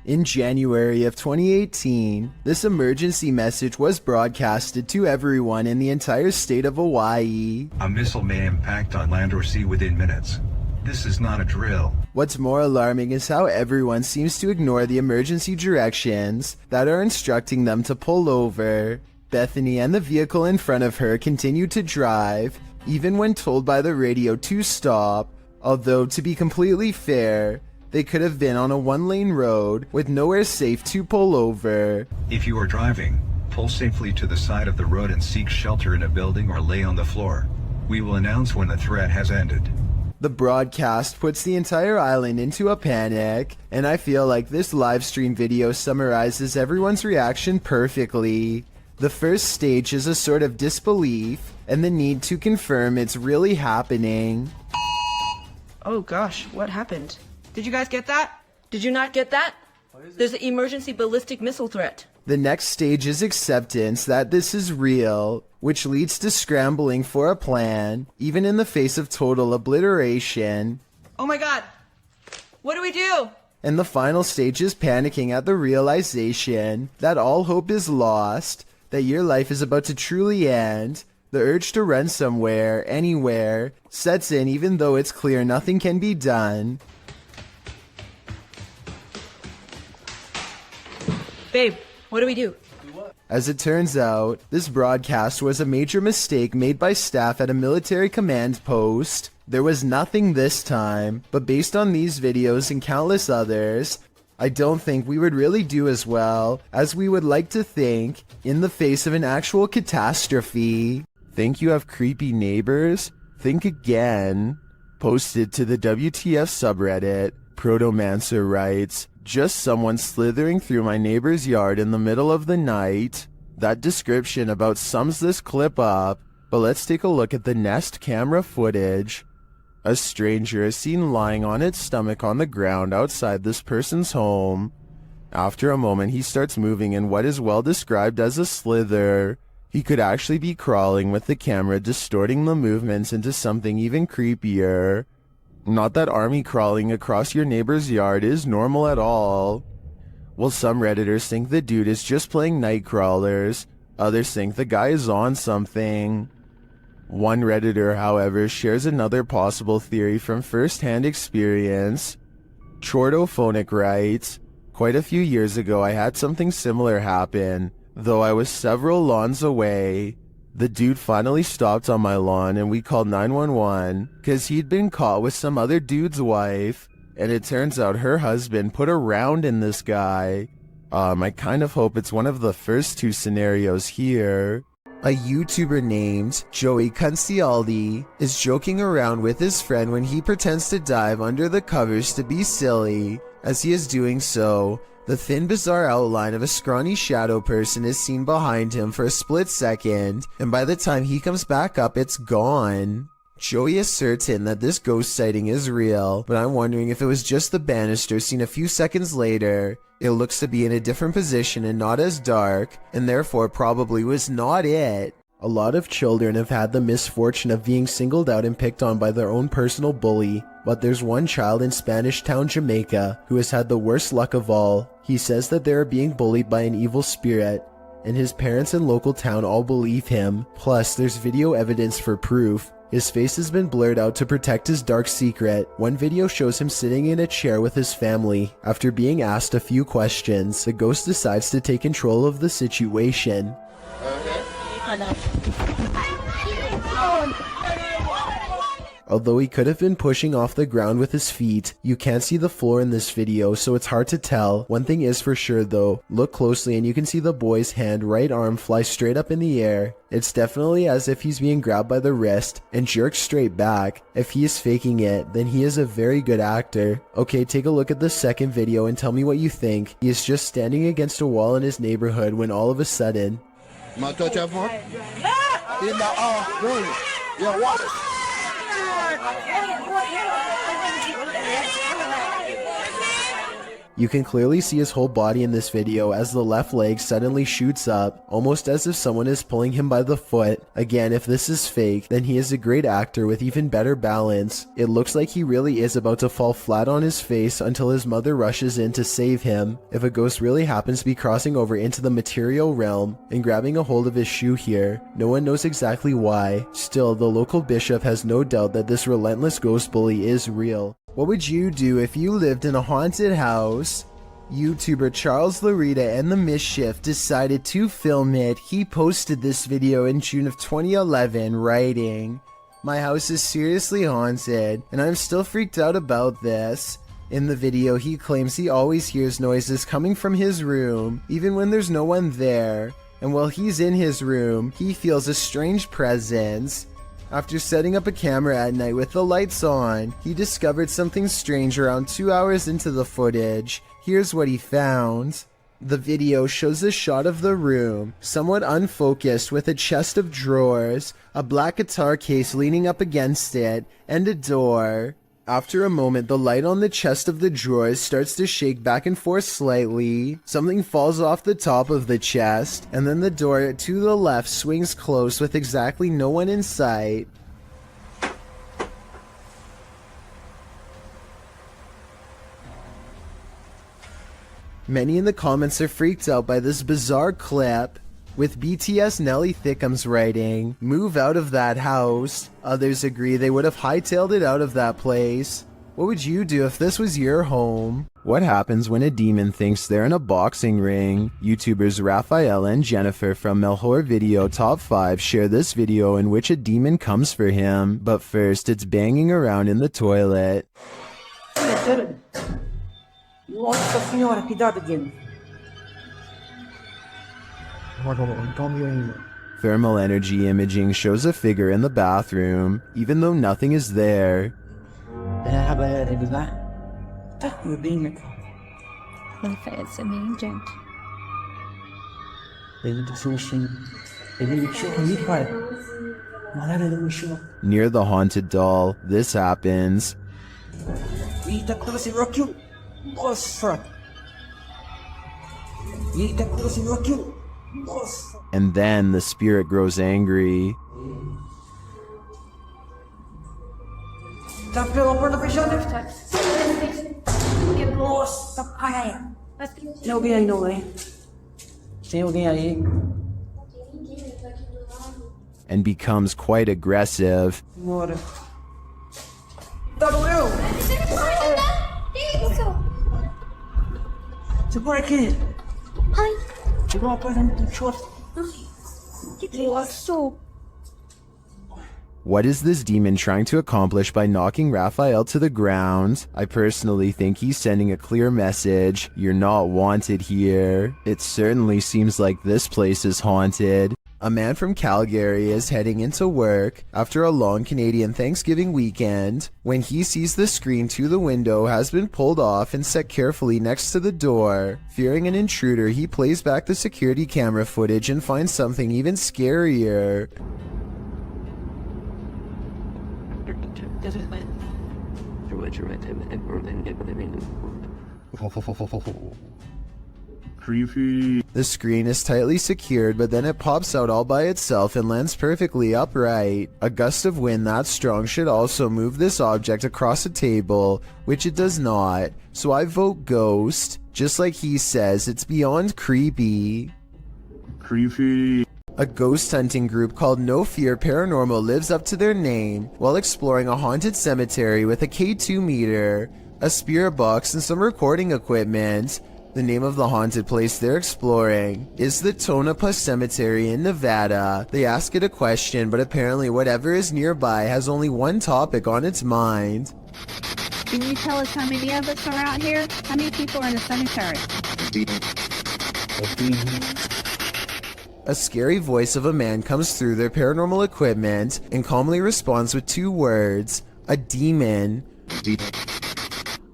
In January of 2018, this emergency message was broadcasted to everyone in the entire state of Hawaii. A missile may impact on land or sea within minutes. This is not a drill. What's more alarming is how everyone seems to ignore the emergency directions that are instructing them to pull over. Bethany and the vehicle in front of her continued to drive, even when told by the radio to stop. Although, to be completely fair, they could have been on a one-lane road with nowhere safe to pull over. If you are driving, pull safely to the side of the road and seek shelter in a building or lay on the floor. We will announce when the threat has ended. The broadcast puts the entire island into a panic, and I feel like this live stream video summarizes everyone's reaction perfectly. The first stage is a sort of disbelief and the need to confirm it's really happening. Oh gosh, what happened? Did you guys get that? Did you not get that? There's an emergency ballistic missile threat. The next stage is acceptance that this is real, which leads to scrambling for a plan, even in the face of total obliteration. Oh my god! What do we do? And the final stage is panicking at the realization that all hope is lost, that your life is about to truly end. The urge to run somewhere, anywhere, sets in even though it's clear nothing can be done. Babe, what do we do? As it turns out, this broadcast was a major mistake made by staff at a military command post. There was nothing this time, but based on these videos and countless others, I don't think we would really do as well as we would like to think in the face of an actual catastrophe. Think you have creepy neighbors? Think again. Posted to the WTF subreddit, Protomancer writes, "Just someone slithering through my neighbor's yard in the middle of the night." That description about sums this clip up, but let's take a look at the Nest camera footage. A stranger is seen lying on its stomach on the ground outside this person's home. After a moment, he starts moving in what is well described as a slither. He could actually be crawling, with the camera distorting the movements into something even creepier. Not that army crawling across your neighbor's yard is normal at all. Well, some Redditors think the dude is just playing night crawlers. Others think the guy is on something. One Redditor, however, shares another possible theory from first-hand experience. Chordophonic writes, "Quite a few years ago I had something similar happen, though I was several lawns away. The dude finally stopped on my lawn and we called 911 because he'd been caught with some other dude's wife, and it turns out her husband put a round in this guy. I kind of hope it's one of the first two scenarios here." A YouTuber named Joey Concialdi is joking around with his friend when he pretends to dive under the covers to be silly. As he is doing so, the thin, bizarre outline of a scrawny shadow person is seen behind him for a split second, and by the time he comes back up, it's gone. Joey is certain that this ghost sighting is real, but I'm wondering if it was just the banister seen a few seconds later. It looks to be in a different position and not as dark, and therefore probably was not it. A lot of children have had the misfortune of being singled out and picked on by their own personal bully, but there's one child in Spanish Town, Jamaica, who has had the worst luck of all. He says that they are being bullied by an evil spirit, and his parents and local town all believe him. Plus, there's video evidence for proof. His face has been blurred out to protect his dark secret. One video shows him sitting in a chair with his family. After being asked a few questions, the ghost decides to take control of the situation. Although he could have been pushing off the ground with his feet, you can't see the floor in this video, so it's hard to tell. One thing is for sure though, look closely and you can see the boy's right arm fly straight up in the air. It's definitely as if he's being grabbed by the wrist and jerked straight back. If he is faking it, then he is a very good actor. Okay, take a look at the second video and tell me what you think. He is just standing against a wall in his neighborhood when all of a sudden... You can clearly see his whole body in this video as the left leg suddenly shoots up, almost as if someone is pulling him by the foot. Again, if this is fake, then he is a great actor with even better balance. It looks like he really is about to fall flat on his face until his mother rushes in to save him. If a ghost really happens to be crossing over into the material realm and grabbing a hold of his shoe here, no one knows exactly why. Still, the local bishop has no doubt that this relentless ghost bully is real. What would you do if you lived in a haunted house? YouTuber Charles Larita and the Mischief decided to film it. He posted this video in June of 2011, writing, "My house is seriously haunted, and I'm still freaked out about this." In the video, he claims he always hears noises coming from his room, even when there's no one there. And while he's in his room, he feels a strange presence. After setting up a camera at night with the lights on, he discovered something strange around 2 hours into the footage. Here's what he found. The video shows a shot of the room, somewhat unfocused, with a chest of drawers, a black guitar case leaning up against it, and a door. After a moment, the light on the chest of the drawers starts to shake back and forth slightly. Something falls off the top of the chest, and then the door to the left swings close with exactly no one in sight. Many in the comments are freaked out by this bizarre clip, with BTS Nelly Thickums writing, "Move out of that house." Others agree they would have hightailed it out of that place. What would you do if this was your home? What happens when a demon thinks they're in a boxing ring? YouTubers Raphael and Jennifer from Melhor Video Top 5 share this video in which a demon comes for him, but first it's banging around in the toilet. Nossa senhora, cuidado, Guilherme. Thermal energy imaging shows a figure in the bathroom, even though nothing is there. It's amazing. Near the haunted doll, this happens. Eita, como você viu aquilo? Nossa! Eita, como você viu aquilo? Nossa! And then the spirit grows angry. Tá pela porta fechada? Nossa, caralho! Tem alguém aí não, hein? Tem alguém aí? And becomes quite aggressive. Bora. Tá doeu? Segura aqui. Ai, Chegou uma coisa muito chata. que isso? What is this demon trying to accomplish by knocking Raphael to the ground? I personally think he's sending a clear message. You're not wanted here. It certainly seems like this place is haunted. A man from Calgary is heading into work after a long Canadian Thanksgiving weekend when he sees the screen to the window has been pulled off and set carefully next to the door. Fearing an intruder, he plays back the security camera footage and finds something even scarier. Creepy. The screen is tightly secured, but then it pops out all by itself and lands perfectly upright. A gust of wind that strong should also move this object across a table, which it does not, so I vote ghost. Just like he says, it's beyond creepy. Creepy. A ghost hunting group called No Fear Paranormal lives up to their name while exploring a haunted cemetery with a K2 meter, a spirit box, and some recording equipment. The name of the haunted place they're exploring is the Tonopah Cemetery in Nevada. They ask it a question, but apparently whatever is nearby has only one topic on its mind. Can you tell us how many of us are out here? How many people are in the cemetery? A scary voice of a man comes through their paranormal equipment and calmly responds with 2 words, a demon.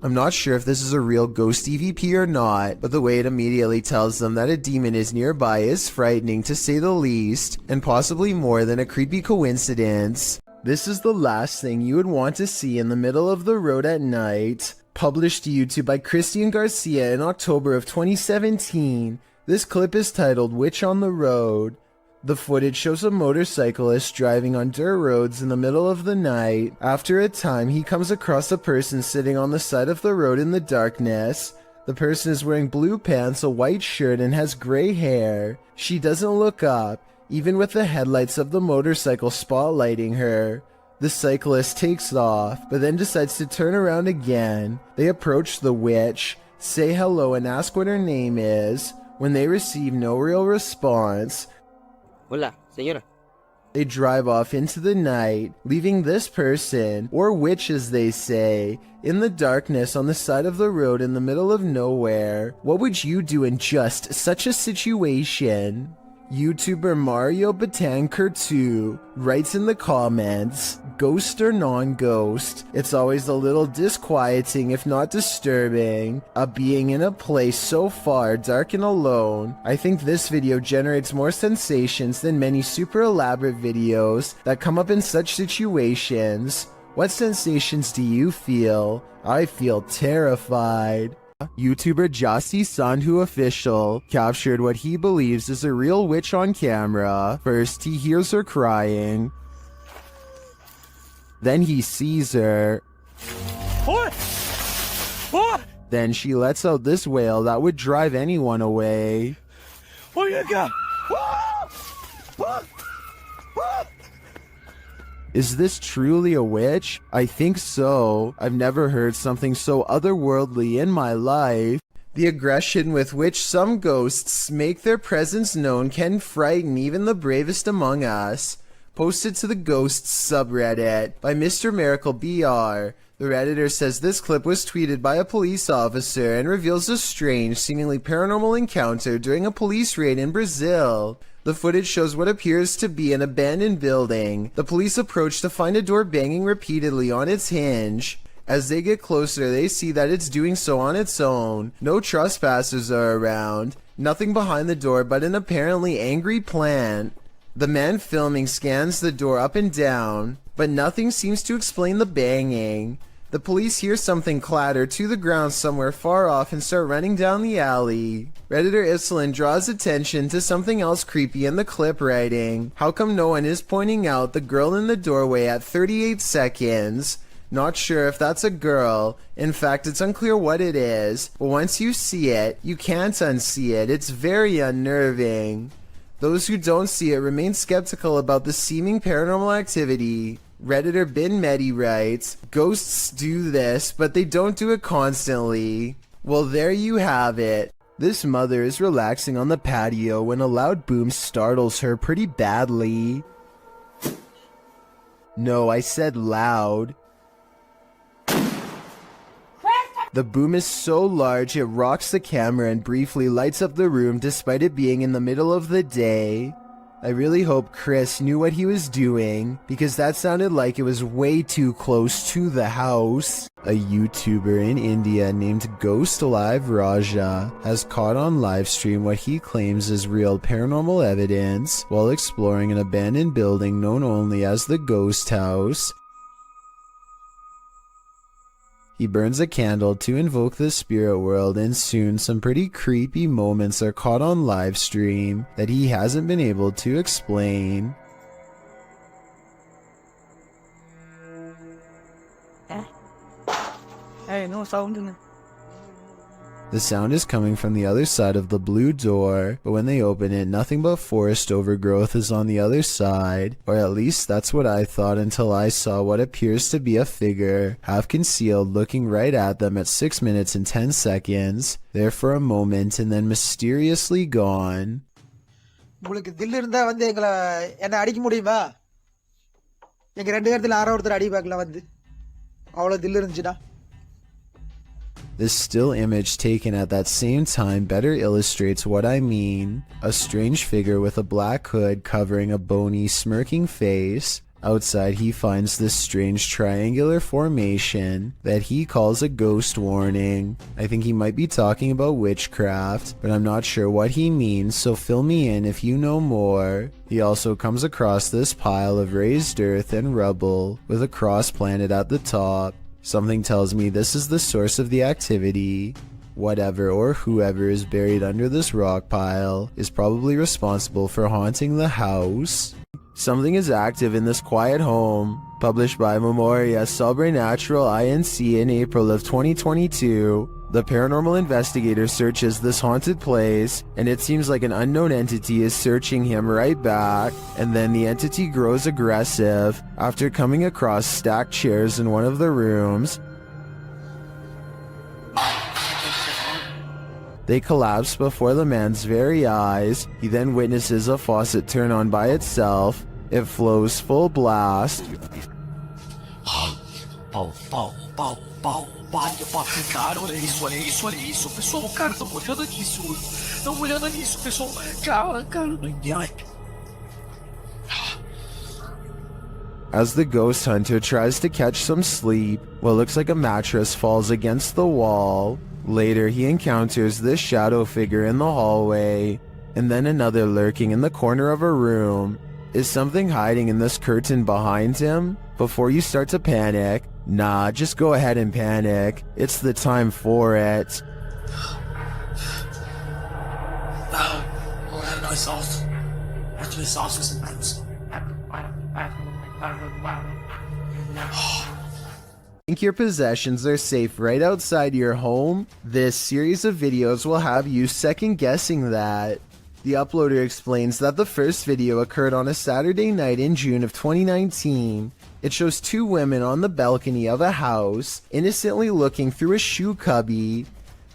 I'm not sure if this is a real ghost EVP or not, but the way it immediately tells them that a demon is nearby is frightening to say the least, and possibly more than a creepy coincidence. This is the last thing you would want to see in the middle of the road at night. Published to YouTube by Christian Garcia in October of 2017, this clip is titled Witch on the Road. The footage shows a motorcyclist driving on dirt roads in the middle of the night. After a time, he comes across a person sitting on the side of the road in the darkness. The person is wearing blue pants, a white shirt, and has gray hair. She doesn't look up, even with the headlights of the motorcycle spotlighting her. The cyclist takes off, but then decides to turn around again. They approach the witch, say hello, and ask what her name is. When they receive no real response, Hola, señora. they drive off into the night, leaving this person, or witch as they say, in the darkness on the side of the road in the middle of nowhere. What would you do in just such a situation? YouTuber Mario Batanker2 writes in the comments, ghost or non-ghost, it's always a little disquieting if not disturbing, being in a place so far dark and alone. I think this video generates more sensations than many super elaborate videos that come up in such situations. What sensations do you feel? I feel terrified. YouTuber Jasi Sandhu Official captured what he believes is a real witch on camera. First, he hears her crying. Then he sees her. Then she lets out this wail that would drive anyone away. Is this truly a witch? I think so. I've never heard something so otherworldly in my life. The aggression with which some ghosts make their presence known can frighten even the bravest among us. Posted to the Ghosts subreddit by Mr. Miracle BR. The Redditor says this clip was tweeted by a police officer and reveals a strange, seemingly paranormal encounter during a police raid in Brazil. The footage shows what appears to be an abandoned building. The police approach to find a door banging repeatedly on its hinge. As they get closer, they see that it's doing so on its own. No trespassers are around. Nothing behind the door but an apparently angry plant. The man filming scans the door up and down, but nothing seems to explain the banging. The police hear something clatter to the ground somewhere far off and start running down the alley. Redditor Islin draws attention to something else creepy in the clip, writing, "How come no one is pointing out the girl in the doorway at 38 seconds? Not sure if that's a girl. In fact, it's unclear what it is, but once you see it, you can't unsee it. It's very unnerving." Those who don't see it remain skeptical about the seeming paranormal activity. Redditor Bin Medi writes, "Ghosts do this, but they don't do it constantly." Well, there you have it. This mother is relaxing on the patio when a loud boom startles her pretty badly. No, I said loud. The boom is so large it rocks the camera and briefly lights up the room despite it being in the middle of the day. I really hope Chris knew what he was doing, because that sounded like it was way too close to the house. A YouTuber in India named Ghost Live Raja has caught on livestream what he claims is real paranormal evidence while exploring an abandoned building known only as the Ghost House. He burns a candle to invoke the spirit world, and soon some pretty creepy moments are caught on live stream that he hasn't been able to explain. Hey, no sound. The sound is coming from the other side of the blue door, but when they open it, nothing but forest overgrowth is on the other side, or at least that's what I thought until I saw what appears to be a figure, half concealed, looking right at them at 6 minutes and 10 seconds, there for a moment and then mysteriously gone. உங்களுக்கு தில் இருந்தா வந்து எங்களை என்ன அடிக்க முடியுமா? எங்க ரெண்டு பேர்த்துல யாரோ ஒருத்தர் அடி பார்க்கலாம் வந்து. அவ்வளவு தில் இருந்துச்சுடா. This still image taken at that same time better illustrates what I mean. A strange figure with a black hood covering a bony, smirking face. Outside, he finds this strange triangular formation that he calls a ghost warning. I think he might be talking about witchcraft, but I'm not sure what he means, so fill me in if you know more. He also comes across this pile of raised earth and rubble with a cross planted at the top. Something tells me this is the source of the activity. Whatever or whoever is buried under this rock pile is probably responsible for haunting the house. Something is active in this quiet home. Published by Memoria Sobrenatural Inc. in April of 2022, the paranormal investigator searches this haunted place, and it seems like an unknown entity is searching him right back, and then the entity grows aggressive after coming across stacked chairs in one of the rooms. They collapse before the man's very eyes. He then witnesses a faucet turn on by itself. It flows full blast. Cara, olha isso, pessoal, cara, tô olhando nisso, pessoal, cara, As the ghost hunter tries to catch some sleep, what looks like a mattress falls against the wall. Later, he encounters this shadow figure in the hallway, and then another lurking in the corner of a room. Is something hiding in this curtain behind him? Before you start to panic, nah, just go ahead and panic. It's the time for it. Think your possessions are safe right outside your home? This series of videos will have you second guessing that. The uploader explains that the first video occurred on a Saturday night in June of 2019. It shows two women on the balcony of a house, innocently looking through a shoe cubby.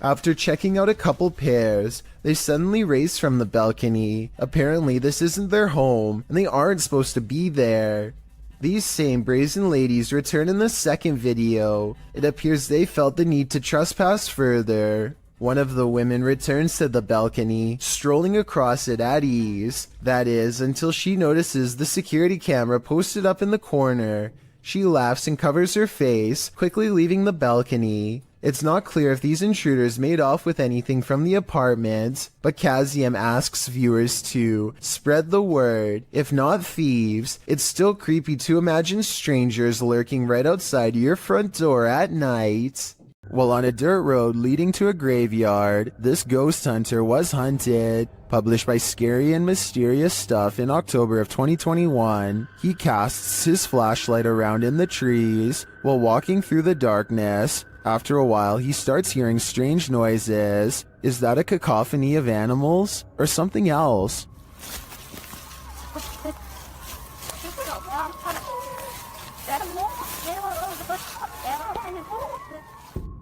After checking out a couple pairs, they suddenly race from the balcony. Apparently this isn't their home, and they aren't supposed to be there. These same brazen ladies return in the second video. It appears they felt the need to trespass further. One of the women returns to the balcony, strolling across it at ease. That is, until she notices the security camera posted up in the corner. She laughs and covers her face, quickly leaving the balcony. It's not clear if these intruders made off with anything from the apartment, but Kazium asks viewers to spread the word. If not thieves, it's still creepy to imagine strangers lurking right outside your front door at night. While on a dirt road leading to a graveyard, this ghost hunter was hunted. Published by Scary and Mysterious Stuff in October of 2021, he casts his flashlight around in the trees while walking through the darkness. After a while, he starts hearing strange noises. Is that a cacophony of animals or something else?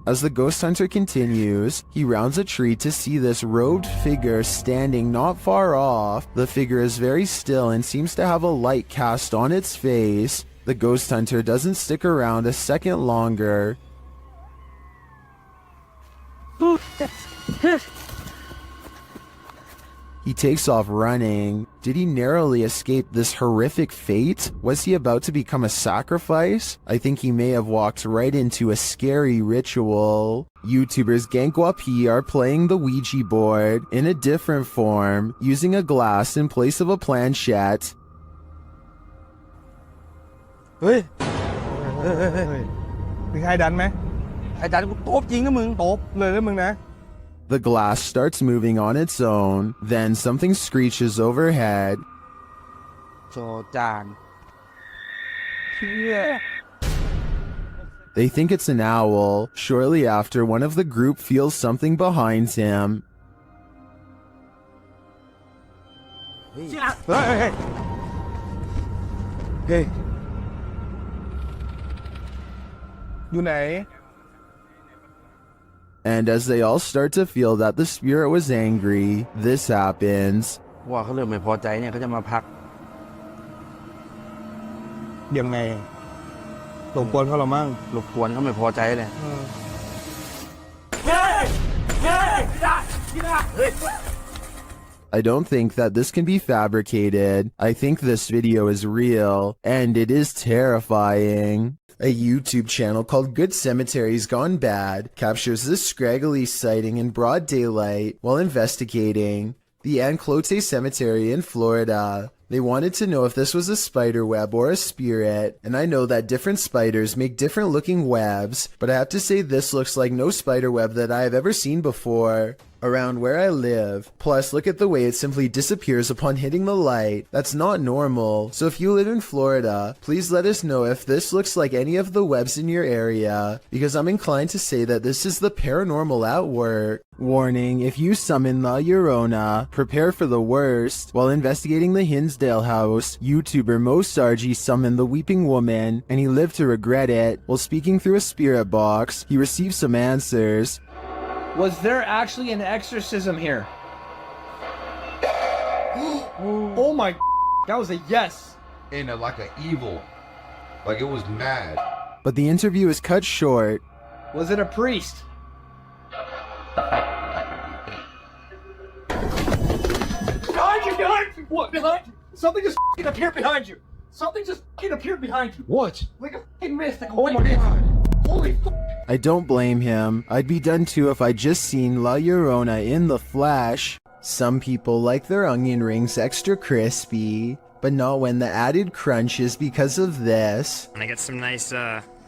As the ghost hunter continues, he rounds a tree to see this robed figure standing not far off. The figure is very still and seems to have a light cast on its face. The ghost hunter doesn't stick around a second longer. He takes off running. Did he narrowly escape this horrific fate? Was he about to become a sacrifice? I think he may have walked right into a scary ritual. YouTubers Gankwapi are playing the Ouija board in a different form, using a glass in place of a planchette. เฮ้ยมีใครดันไหมไอ้ดันกูตบจริงนะมึงตบเลยนะมึงนะ The glass starts moving on its own, then something screeches overhead. โจจาน They think it's an owl. Shortly after, one of the group feels something behind him. เฮ้ยเฮ้ยอยู่ไหน And as they all start to feel that the spirit was angry, this happens. ว่าเขาเริ่มไม่พอใจเนี่ยเขาจะมาพักยังไงรบกวนเขาหรอมั่งรบกวนเขาไม่พอใจเลย I don't think that this can be fabricated. I think this video is real, and it is terrifying. A YouTube channel called Good Cemeteries Gone Bad captures this scraggly sighting in broad daylight while investigating the Enclote Cemetery in Florida. They wanted to know if this was a spider web or a spirit, and I know that different spiders make different looking webs, but I have to say this looks like no spider web that I have ever seen before around where I live. Plus, look at the way it simply disappears upon hitting the light. That's not normal. So if you live in Florida, please let us know if this looks like any of the webs in your area, because I'm inclined to say that this is the paranormal at work. Warning, if you summon La Llorona, prepare for the worst. While investigating the Hinsdale house, YouTuber Mo Sargi summoned the Weeping Woman, and he lived to regret it. While speaking through a spirit box, he received some answers. Was there actually an exorcism here? Oh my, that was a yes. And like an evil, like it was mad. But the interview is cut short. Was it a priest? Behind you, behind you! What, behind you? Something just appeared behind you. Something just appeared behind you. What? Like a fucking mist, like a white mist. Holy fuck. I don't blame him. I'd be done too if I'd just seen La Llorona in the flesh. Some people like their onion rings extra crispy, but not when the added crunch is because of this. I got some nice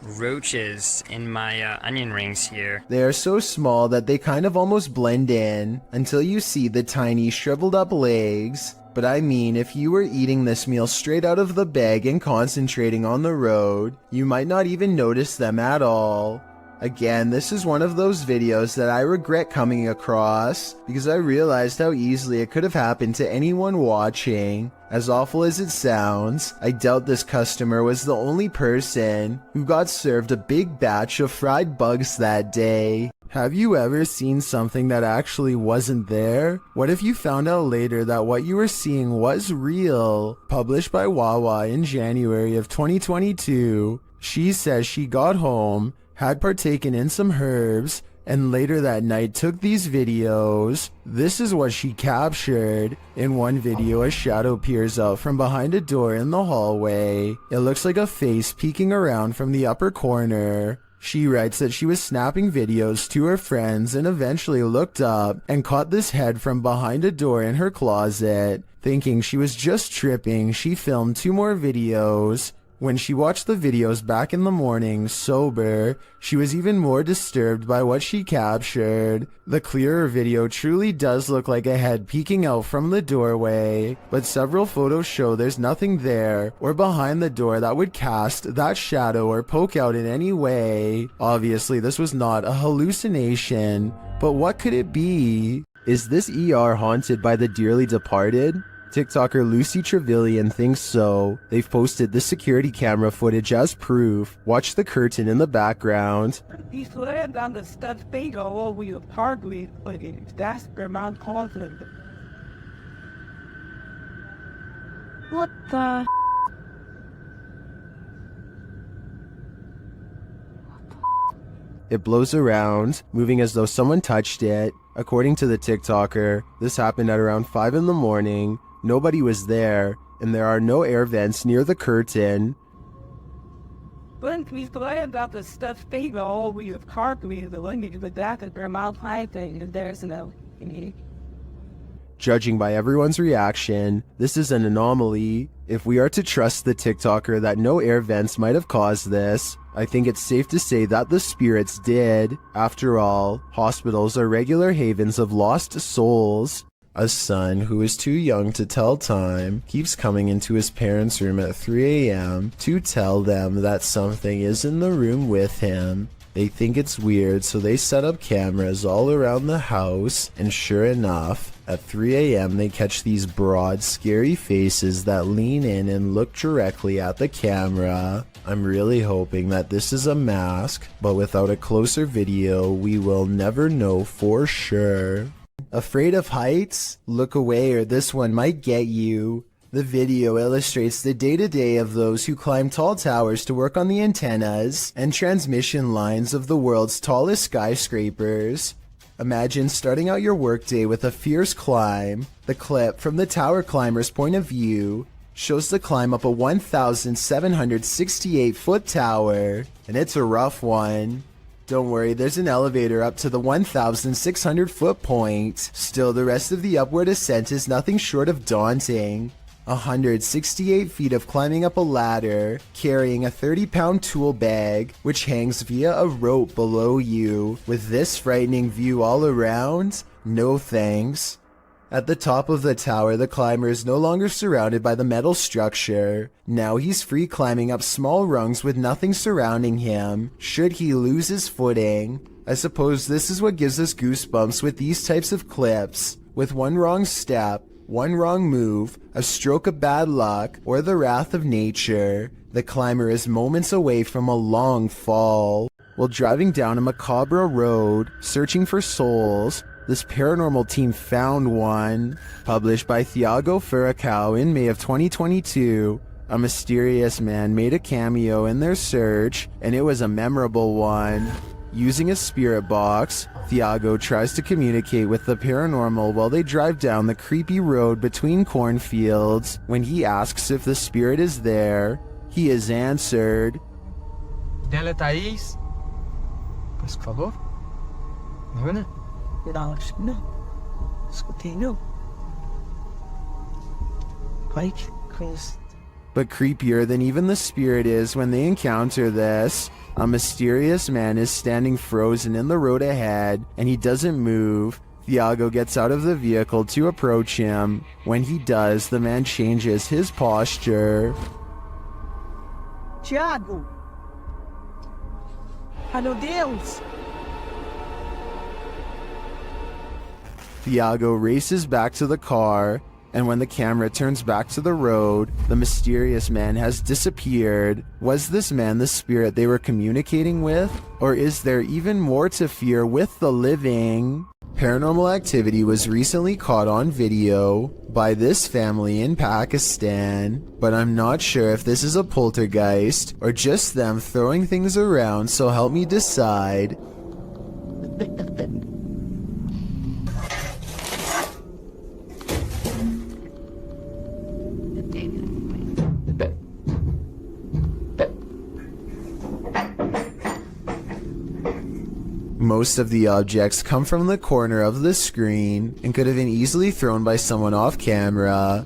roaches in my onion rings here. They are so small that they kind of almost blend in until you see the tiny shriveled up legs. But I mean, if you were eating this meal straight out of the bag and concentrating on the road, you might not even notice them at all. Again, this is one of those videos that I regret coming across because I realized how easily it could have happened to anyone watching. As awful as it sounds, I doubt this customer was the only person who got served a big batch of fried bugs that day. Have you ever seen something that actually wasn't there? What if you found out later that what you were seeing was real? Published by Wawa in January of 2022, she says she got home, had partaken in some herbs, and later that night took these videos. This is what she captured. In one video, a shadow peers out from behind a door in the hallway. It looks like a face peeking around from the upper corner. She writes that she was snapping videos to her friends and eventually looked up and caught this head from behind a door in her closet. Thinking she was just tripping, she filmed 2 more videos. When she watched the videos back in the morning, sober, she was even more disturbed by what she captured. The clearer video truly does look like a head peeking out from the doorway, but several photos show there's nothing there or behind the door that would cast that shadow or poke out in any way. Obviously, this was not a hallucination, but what could it be? Is this ER haunted by the dearly departed? TikToker Lucy Trevelyan thinks so. They've posted the security camera footage as proof. Watch the curtain in the background. He's laying down the stuff thing all over your hardly, but that's where Mount Content. What the? It blows around, moving as though someone touched it. According to the TikToker, this happened at around 5 in the morning. Nobody was there, and there are no air vents near the curtain. But he's laying down the stuff thing all over your hardly, but that's where Mount Content, and there's no. Judging by everyone's reaction, this is an anomaly. If we are to trust the TikToker that no air vents might have caused this, I think it's safe to say that the spirits did. After all, hospitals are regular havens of lost souls. A son who is too young to tell time keeps coming into his parents' room at 3 a.m. to tell them that something is in the room with him. They think it's weird, so they set up cameras all around the house, and sure enough, at 3 a.m. they catch these broad, scary faces that lean in and look directly at the camera. I'm really hoping that this is a mask, but without a closer video, we will never know for sure. Afraid of heights? Look away or this one might get you. The video illustrates the day-to-day of those who climb tall towers to work on the antennas and transmission lines of the world's tallest skyscrapers. Imagine starting out your workday with a fierce climb. The clip, from the tower climber's point of view, shows the climb up a 1,768-foot tower, and it's a rough one. Don't worry, there's an elevator up to the 1,600-foot point. Still, the rest of the upward ascent is nothing short of daunting. 168 feet of climbing up a ladder, carrying a 30-pound tool bag, which hangs via a rope below you. With this frightening view all around, no thanks. At the top of the tower, the climber is no longer surrounded by the metal structure. Now he's free climbing up small rungs with nothing surrounding him, should he lose his footing. I suppose this is what gives us goosebumps with these types of clips. With one wrong step, one wrong move, a stroke of bad luck, or the wrath of nature, the climber is moments away from a long fall. While driving down a macabre road, searching for souls, this paranormal team found one. Published by Thiago Furacao in May of 2022, a mysterious man made a cameo in their search, and it was a memorable one. Using a spirit box, Thiago tries to communicate with the paranormal while they drive down the creepy road between cornfields. When he asks if the spirit is there, he is answered. Dela Thaís. Por favor. Não. Não. Escutei, não. But creepier than even the spirit is when they encounter this, a mysterious man is standing frozen in the road ahead, and he doesn't move. Thiago gets out of the vehicle to approach him. When he does, the man changes his posture. Thiago! Ai, meu Deus! Thiago races back to the car, and when the camera turns back to the road, the mysterious man has disappeared. Was this man the spirit they were communicating with? Or is there even more to fear with the living? Paranormal activity was recently caught on video by this family in Pakistan, but I'm not sure if this is a poltergeist or just them throwing things around, so help me decide. Most of the objects come from the corner of the screen and could have been easily thrown by someone off camera.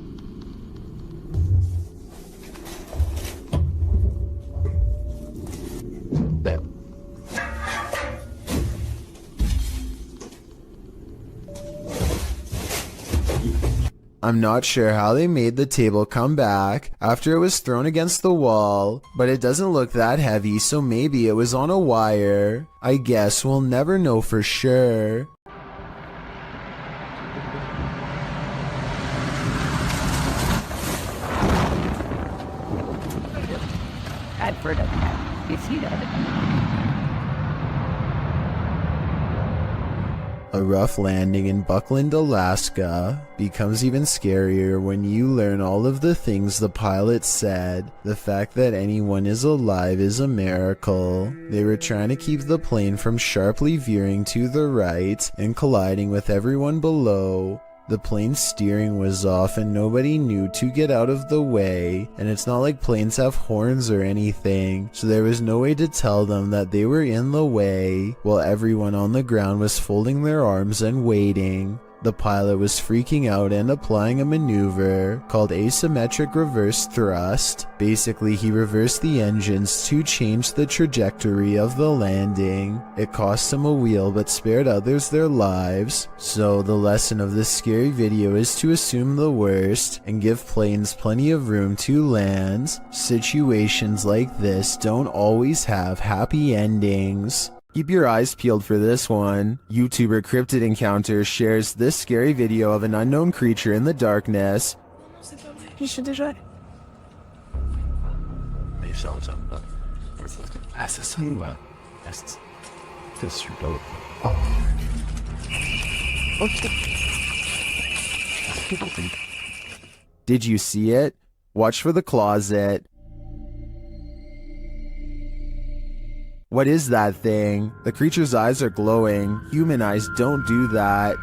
I'm not sure how they made the table come back after it was thrown against the wall, but it doesn't look that heavy, so maybe it was on a wire. I guess we'll never know for sure. I've heard of that. You see that? A rough landing in Buckland, Alaska becomes even scarier when you learn all of the things the pilot said. The fact that anyone is alive is a miracle. They were trying to keep the plane from sharply veering to the right and colliding with everyone below. The plane's steering was off and nobody knew to get out of the way, and it's not like planes have horns or anything, so there was no way to tell them that they were in the way, while everyone on the ground was folding their arms and waiting. The pilot was freaking out and applying a maneuver called asymmetric reverse thrust. Basically, he reversed the engines to change the trajectory of the landing. It cost him a wheel but spared others their lives. So the lesson of this scary video is to assume the worst and give planes plenty of room to land. Situations like this don't always have happy endings. Keep your eyes peeled for this one. YouTuber Cryptid Encounters shares this scary video of an unknown creature in the darkness. Did you see it? Watch for the closet. What is that thing? The creature's eyes are glowing. Human eyes don't do that.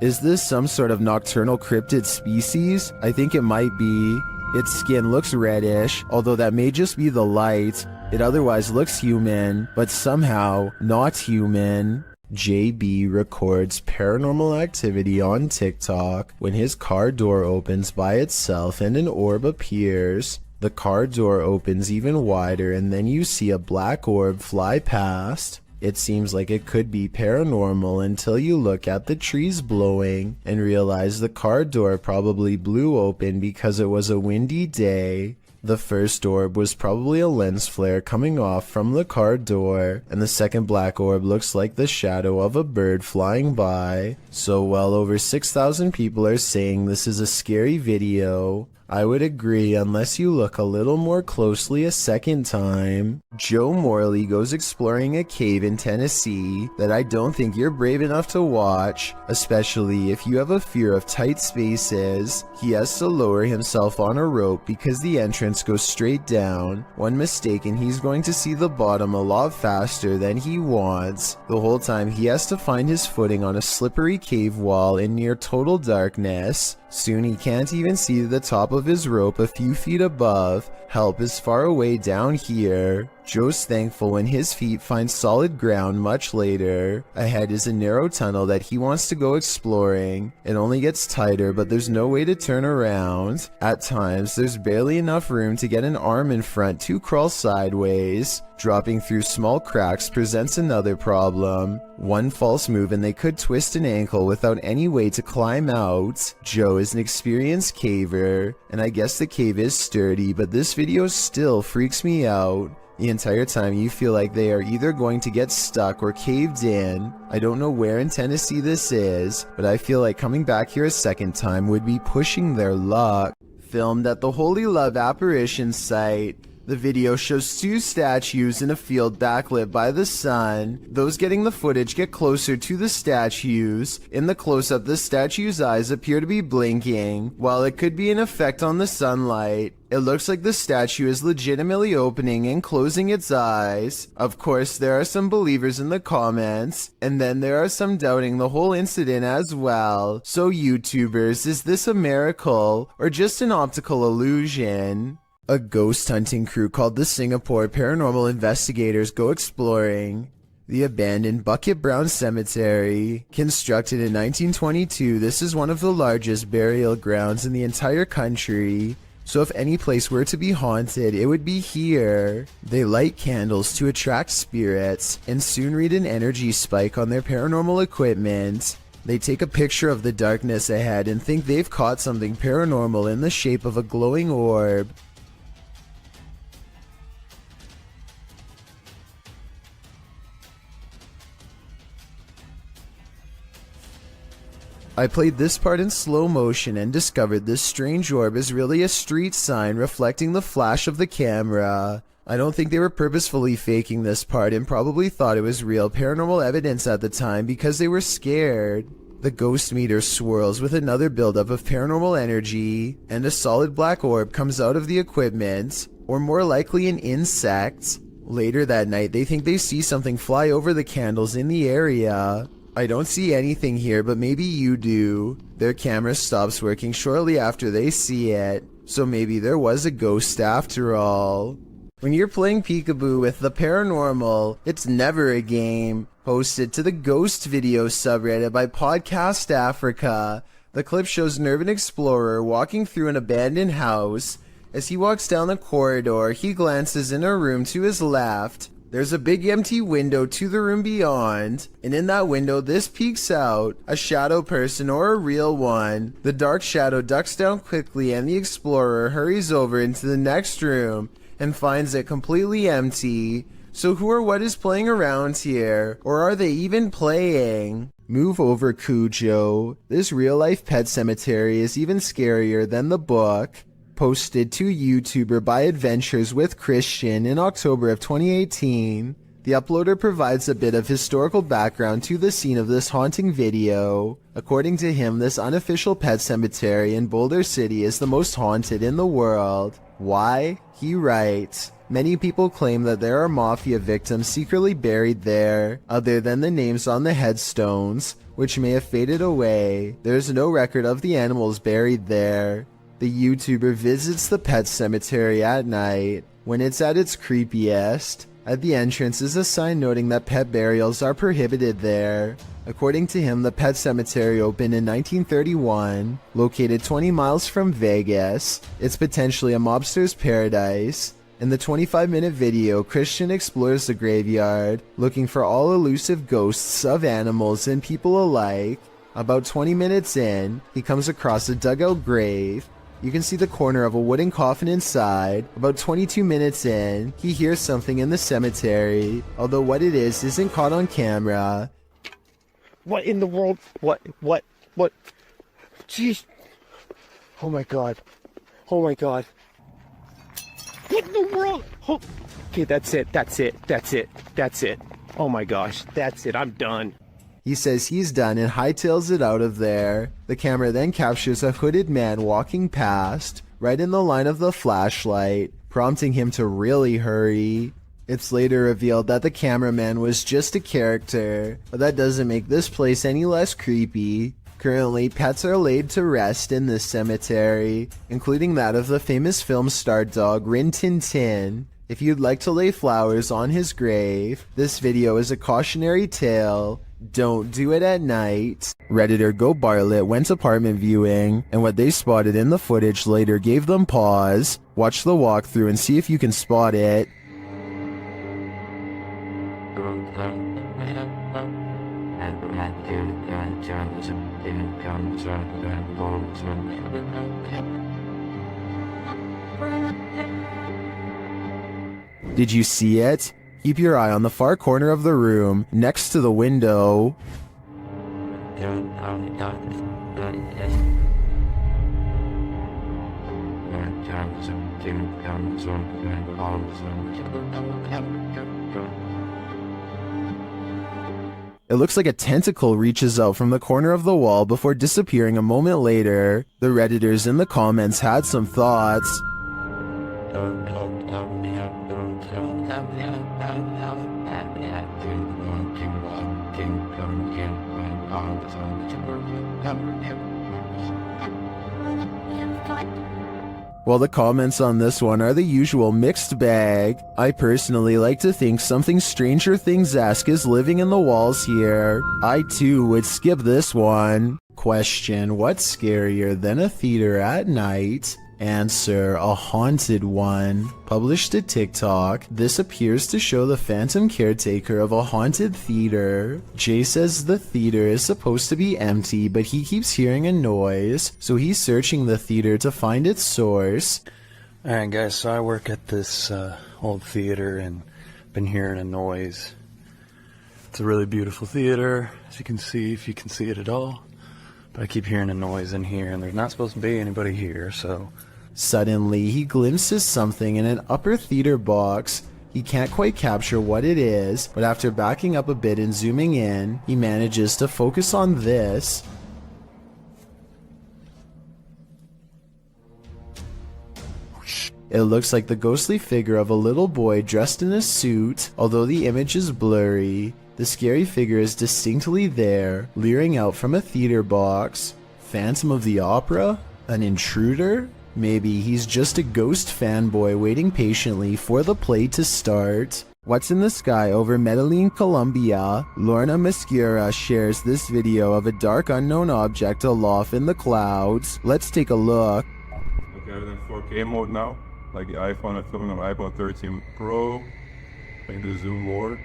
Is this some sort of nocturnal cryptid species? I think it might be. Its skin looks reddish, although that may just be the light. It otherwise looks human, but somehow not human. JB records paranormal activity on TikTok when his car door opens by itself and an orb appears. The car door opens even wider and then you see a black orb fly past. It seems like it could be paranormal until you look at the trees blowing and realize the car door probably blew open because it was a windy day. The first orb was probably a lens flare coming off from the car door, and the second black orb looks like the shadow of a bird flying by. So well over 6,000 people are saying this is a scary video. I would agree unless you look a little more closely a second time. Joe Morley goes exploring a cave in Tennessee that I don't think you're brave enough to watch, especially if you have a fear of tight spaces. He has to lower himself on a rope because the entrance goes straight down. One mistake and he's going to see the bottom a lot faster than he wants. The whole time he has to find his footing on a slippery cave wall in near total darkness. Soon he can't even see the top of his rope a few feet above. Help is far away down here. Joe's thankful when his feet find solid ground much later. Ahead is a narrow tunnel that he wants to go exploring. It only gets tighter, but there's no way to turn around. At times, there's barely enough room to get an arm in front to crawl sideways. Dropping through small cracks presents another problem. One false move and they could twist an ankle without any way to climb out. Joe is an experienced caver, and I guess the cave is sturdy, but this video still freaks me out. The entire time you feel like they are either going to get stuck or caved in. I don't know where in Tennessee this is, but I feel like coming back here a second time would be pushing their luck. Filmed at the Holy Love Apparition site. The video shows two statues in a field backlit by the sun. Those getting the footage get closer to the statues. In the close-up, the statue's eyes appear to be blinking. While it could be an effect on the sunlight, it looks like the statue is legitimately opening and closing its eyes. Of course, there are some believers in the comments, and then there are some doubting the whole incident as well. So YouTubers, is this a miracle or just an optical illusion? A ghost hunting crew called the Singapore Paranormal Investigators go exploring the abandoned Bucket Brown Cemetery. Constructed in 1922, this is one of the largest burial grounds in the entire country. So if any place were to be haunted, it would be here. They light candles to attract spirits and soon read an energy spike on their paranormal equipment. They take a picture of the darkness ahead and think they've caught something paranormal in the shape of a glowing orb. I played this part in slow motion and discovered this strange orb is really a street sign reflecting the flash of the camera. I don't think they were purposefully faking this part and probably thought it was real paranormal evidence at the time because they were scared. The ghost meter swirls with another buildup of paranormal energy, and a solid black orb comes out of the equipment, or more likely an insect. Later that night, they think they see something fly over the candles in the area. I don't see anything here, but maybe you do. Their camera stops working shortly after they see it, so maybe there was a ghost after all. When you're playing peekaboo with the paranormal, it's never a game. Posted to the Ghost Video subreddit by Podcast Africa. The clip shows an urban explorer walking through an abandoned house. As he walks down the corridor, he glances in a room to his left. There's a big empty window to the room beyond, and in that window this peeks out, a shadow person or a real one. The dark shadow ducks down quickly and the explorer hurries over into the next room and finds it completely empty. So who or what is playing around here? Or are they even playing? Move over, Cujo. This real-life pet cemetery is even scarier than the book. Posted to YouTuber by Adventures with Christian in October of 2018. The uploader provides a bit of historical background to the scene of this haunting video. According to him, this unofficial pet cemetery in Boulder City is the most haunted in the world. Why? He writes, many people claim that there are mafia victims secretly buried there, other than the names on the headstones, which may have faded away. There's no record of the animals buried there. The YouTuber visits the pet cemetery at night, when it's at its creepiest. At the entrance is a sign noting that pet burials are prohibited there. According to him, the pet cemetery opened in 1931, located 20 miles from Vegas. It's potentially a mobster's paradise. In the 25-minute video, Christian explores the graveyard, looking for all elusive ghosts of animals and people alike. About 20 minutes in, he comes across a dugout grave. You can see the corner of a wooden coffin inside. About 22 minutes in, he hears something in the cemetery, although what it is isn't caught on camera. What in the world? What? Jeez. Oh my god. Oh my god. What in the world? Oh. Okay, that's it. Oh my gosh, that's it, I'm done. He says he's done and hightails it out of there. The camera then captures a hooded man walking past, right in the line of the flashlight, prompting him to really hurry. It's later revealed that the cameraman was just a character, but that doesn't make this place any less creepy. Currently, pets are laid to rest in this cemetery, including that of the famous film star dog Rin Tin Tin. If you'd like to lay flowers on his grave, this video is a cautionary tale. Don't do it at night. Redditor Go Bartlett went apartment viewing, and what they spotted in the footage later gave them pause. Watch the walkthrough and see if you can spot it. Did you see it? Keep your eye on the far corner of the room, next to the window. It looks like a tentacle reaches out from the corner of the wall before disappearing a moment later. The Redditors in the comments had some thoughts. Well, the comments on this one are the usual mixed bag. I personally like to think something Stranger Things-esque is living in the walls here. I too would skip this one. Question: what's scarier than a theater at night? Answer: a haunted one. Published to TikTok, this appears to show the phantom caretaker of a haunted theater. Jay says the theater is supposed to be empty, but he keeps hearing a noise, so he's searching the theater to find its source. Alright guys, so I work at this old theater and been hearing a noise. It's a really beautiful theater, as you can see, if you can see it at all. But I keep hearing a noise in here, and there's not supposed to be anybody here, so... Suddenly, he glimpses something in an upper theater box. He can't quite capture what it is, but after backing up a bit and zooming in, he manages to focus on this. It looks like the ghostly figure of a little boy dressed in a suit, although the image is blurry. The scary figure is distinctly there, leering out from a theater box. Phantom of the Opera? An intruder? Maybe he's just a ghost fanboy waiting patiently for the play to start. What's in the sky over Medellin, Colombia? Lorna Mascara shares this video of a dark unknown object aloft in the clouds. Let's take a look. Okay, we're in 4K mode now. Like the iPhone, I'm filming on iPhone 13 Pro. Playing the zoom more.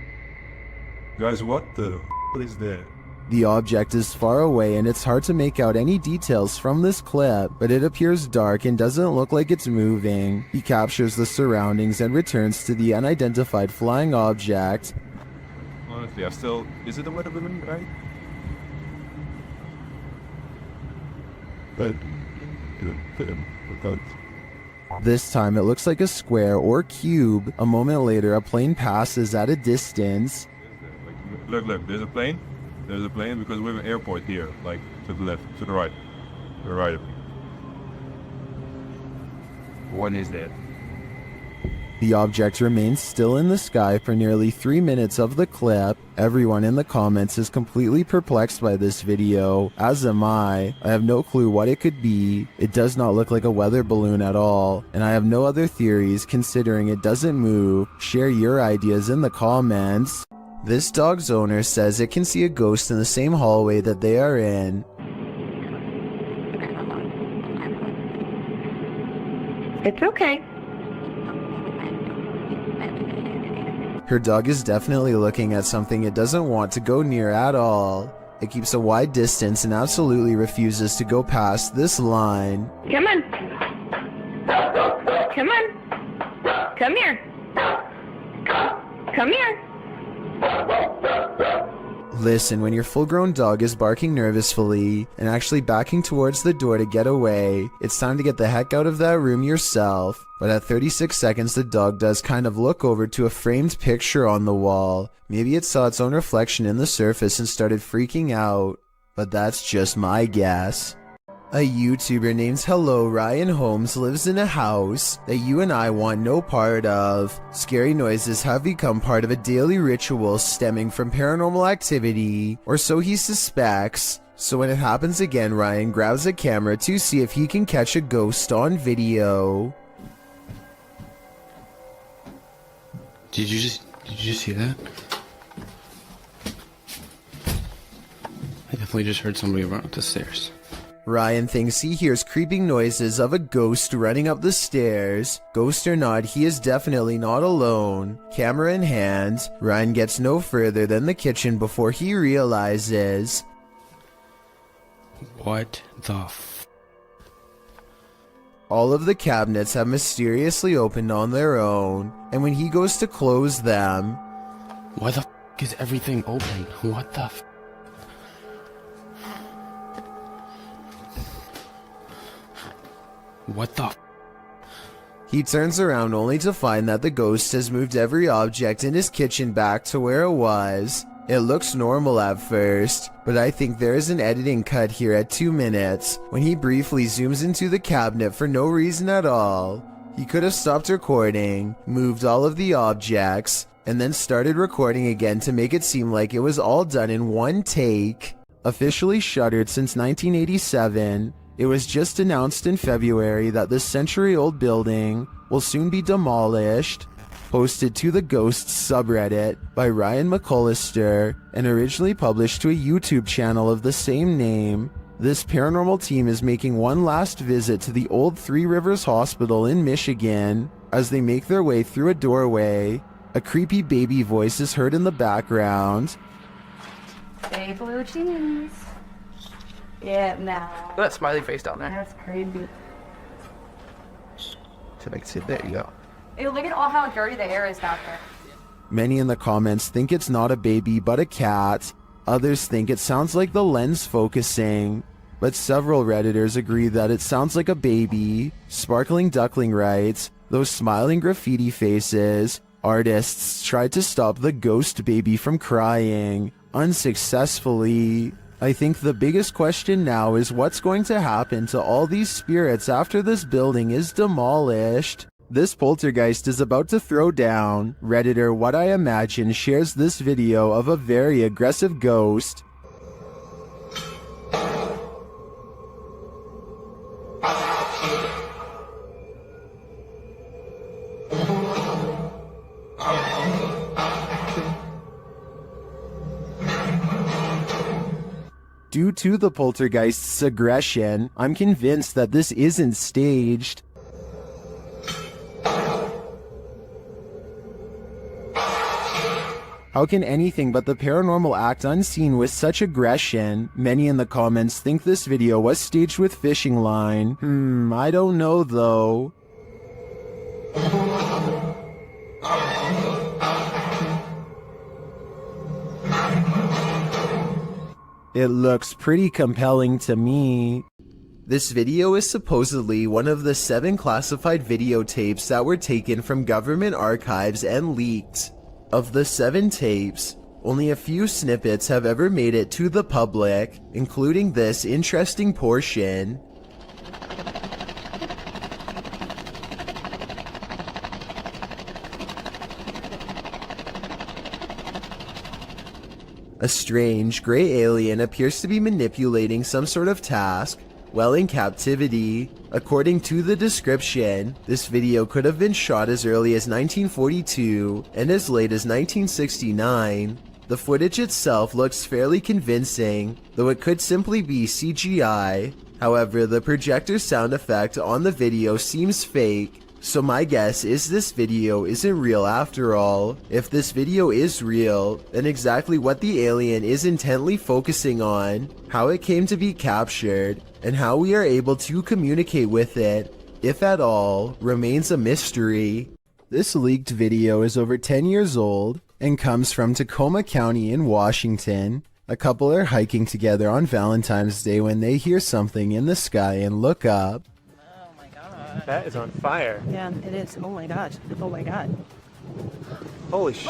Guys, what the is that? The object is far away and it's hard to make out any details from this clip, but it appears dark and doesn't look like it's moving. He captures the surroundings and returns to the unidentified flying object. Honestly, is it a weather balloon, right? But, this time it looks like a square or cube. A moment later, a plane passes at a distance. Look, there's a plane. There's a plane because we have an airport here, like to the left, to the right. To the right. What is that? The object remains still in the sky for nearly 3 minutes of the clip. Everyone in the comments is completely perplexed by this video, as am I. I have no clue what it could be. It does not look like a weather balloon at all, and I have no other theories considering it doesn't move. Share your ideas in the comments. This dog's owner says it can see a ghost in the same hallway that they are in. It's okay. Her dog is definitely looking at something it doesn't want to go near at all. It keeps a wide distance and absolutely refuses to go past this line. Come on. Come on. Come here. Come here. Listen, when your full-grown dog is barking nervously and actually backing towards the door to get away, it's time to get the heck out of that room yourself. But at 36 seconds, the dog does kind of look over to a framed picture on the wall. Maybe it saw its own reflection in the surface and started freaking out. But that's just my guess. A YouTuber named Hello Ryan Holmes lives in a house that you and I want no part of. Scary noises have become part of a daily ritual stemming from paranormal activity, or so he suspects. So when it happens again, Ryan grabs a camera to see if he can catch a ghost on video. Did you just see that? I definitely just heard somebody run up the stairs. Ryan thinks he hears creeping noises of a ghost running up the stairs. Ghost or not, he is definitely not alone. Camera in hand, Ryan gets no further than the kitchen before he realizes... What the f... All of the cabinets have mysteriously opened on their own, and when he goes to close them... Why the f is everything open? What the f... What the f... He turns around only to find that the ghost has moved every object in his kitchen back to where it was. It looks normal at first, but I think there is an editing cut here at 2 minutes when he briefly zooms into the cabinet for no reason at all. He could have stopped recording, moved all of the objects, and then started recording again to make it seem like it was all done in one take. Officially shuttered since 1987, it was just announced in February that this century-old building will soon be demolished. Posted to the Ghosts subreddit by Ryan McCullister and originally published to a YouTube channel of the same name. This paranormal team is making one last visit to the old Three Rivers Hospital in Michigan. As they make their way through a doorway, a creepy baby voice is heard in the background. Say blue cheese. Yeah, now. Look at that smiley face down there. That's creepy. So like, sit there, you go. Ew, look at all how dirty the air is down there. Many in the comments think it's not a baby but a cat. Others think it sounds like the lens focusing. But several Redditors agree that it sounds like a baby. Sparkling Duckling writes, those smiling graffiti faces. Artists tried to stop the ghost baby from crying. Unsuccessfully. I think the biggest question now is what's going to happen to all these spirits after this building is demolished. This poltergeist is about to throw down. Redditor What I Imagine shares this video of a very aggressive ghost. Due to the poltergeist's aggression, I'm convinced that this isn't staged. How can anything but the paranormal act unseen with such aggression? Many in the comments think this video was staged with fishing line. I don't know though. It looks pretty compelling to me. This video is supposedly one of the 7 classified videotapes that were taken from government archives and leaked. Of the 7 tapes, only a few snippets have ever made it to the public, including this interesting portion. A strange, gray alien appears to be manipulating some sort of task while in captivity. According to the description, this video could have been shot as early as 1942 and as late as 1969. The footage itself looks fairly convincing, though it could simply be CGI. However, the projector sound effect on the video seems fake, so my guess is this video isn't real after all. If this video is real, then exactly what the alien is intently focusing on, how it came to be captured, and how we are able to communicate with it, if at all, remains a mystery. This leaked video is over 10 years old and comes from Tacoma County in Washington. A couple are hiking together on Valentine's Day when they hear something in the sky and look up. That is on fire. Yeah, it is. Oh my gosh. Oh my god. Holy sh!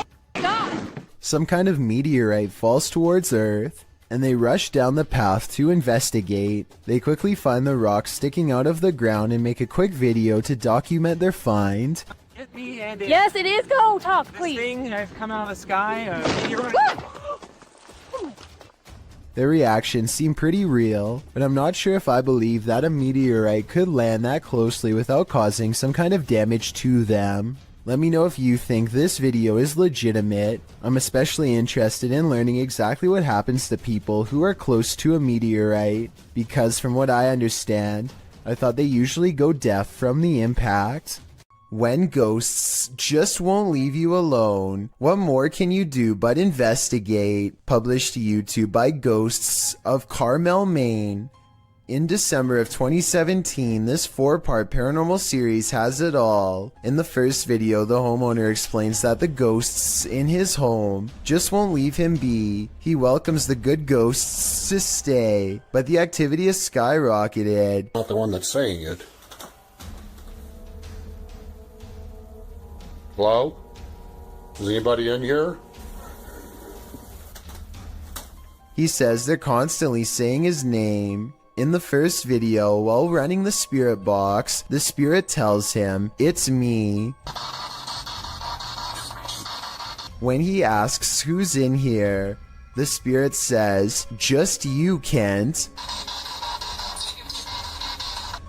Some kind of meteorite falls towards Earth, and they rush down the path to investigate. They quickly find the rock sticking out of the ground and make a quick video to document their find. Get me and Yes, it is. Go talk, please. This thing has come out of the sky. Their reactions seem pretty real, but I'm not sure if I believe that a meteorite could land that closely without causing some kind of damage to them. Let me know if you think this video is legitimate. I'm especially interested in learning exactly what happens to people who are close to a meteorite, because from what I understand, I thought they usually go deaf from the impact. When ghosts just won't leave you alone, what more can you do but investigate? Published to YouTube by Ghosts of Carmel, Maine. In December of 2017, this 4-part paranormal series has it all. In the first video, the homeowner explains that the ghosts in his home just won't leave him be. He welcomes the good ghosts to stay, but the activity has skyrocketed. Not the one that's saying it. Hello? Is anybody in here? He says they're constantly saying his name. In the first video, while running the spirit box, the spirit tells him, "It's me." When he asks who's in here, the spirit says, "Just you, Kent."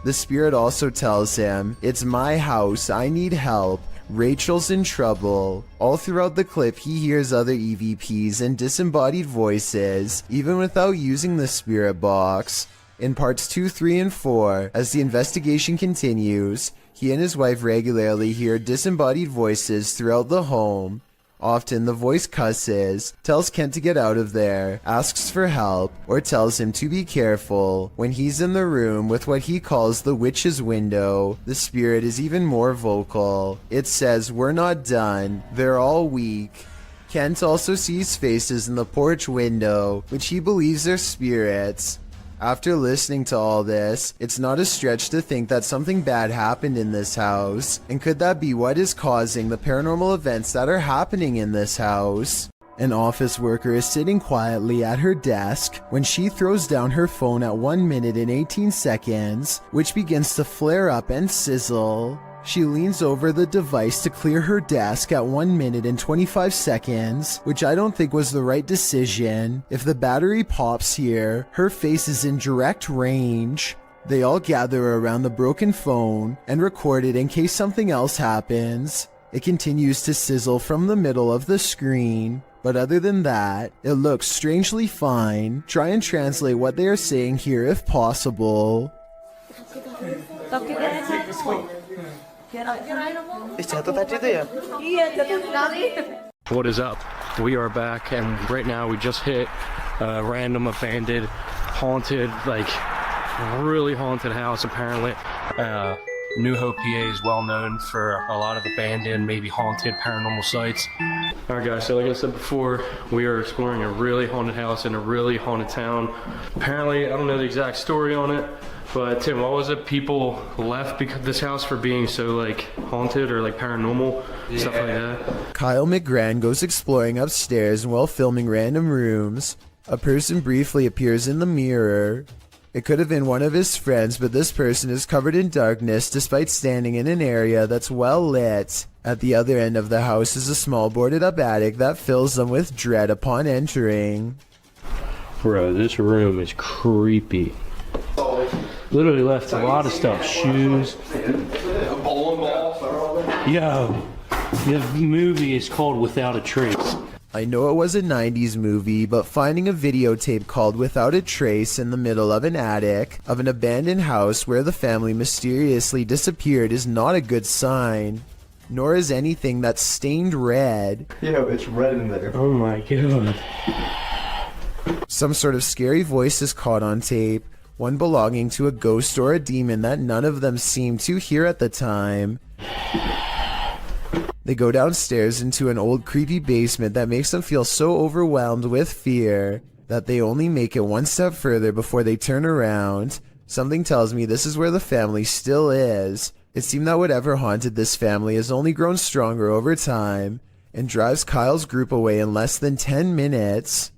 The spirit also tells him, "It's my house, I need help. Rachel's in trouble." All throughout the clip, he hears other EVPs and disembodied voices, even without using the spirit box. In parts 2, 3, and 4, as the investigation continues, he and his wife regularly hear disembodied voices throughout the home. Often the voice cusses, tells Kent to get out of there, asks for help, or tells him to be careful. When he's in the room with what he calls the witch's window, the spirit is even more vocal. It says, "We're not done. They're all weak." Kent also sees faces in the porch window, which he believes are spirits. After listening to all this, it's not a stretch to think that something bad happened in this house. And could that be what is causing the paranormal events that are happening in this house? An office worker is sitting quietly at her desk when she throws down her phone at 1 minute and 18 seconds, which begins to flare up and sizzle. She leans over the device to clear her desk at 1 minute and 25 seconds, which I don't think was the right decision. If the battery pops here, her face is in direct range. They all gather around the broken phone and record it in case something else happens. It continues to sizzle from the middle of the screen, but other than that, it looks strangely fine. Try and translate what they are saying here if possible. What is up? We are back, and right now we just hit a random abandoned, haunted, like really haunted house apparently. New Hope, PA is well known for a lot of abandoned, maybe haunted paranormal sites. Alright guys, so like I said before, we are exploring a really haunted house in a really haunted town. Apparently, I don't know the exact story on it, but Tim, what was it? People left because this house for being so like haunted or like paranormal, stuff like that. Kyle McGran goes exploring upstairs, and while filming random rooms, a person briefly appears in the mirror. It could have been one of his friends, but this person is covered in darkness despite standing in an area that's well lit. At the other end of the house is a small boarded up attic that fills them with dread upon entering. Bro, this room is creepy. Literally left a lot of stuff, shoes. Yo, the movie is called Without a Trace. I know it was a 90s movie, but finding a videotape called Without a Trace in the middle of an attic of an abandoned house where the family mysteriously disappeared is not a good sign. Nor is anything that's stained red. Yeah, it's red in there. Oh my god. Some sort of scary voice is caught on tape, one belonging to a ghost or a demon that none of them seemed to hear at the time. They go downstairs into an old creepy basement that makes them feel so overwhelmed with fear that they only make it one step further before they turn around. Something tells me this is where the family still is. It seemed that whatever haunted this family has only grown stronger over time and drives Kyle's group away in less than 10 minutes.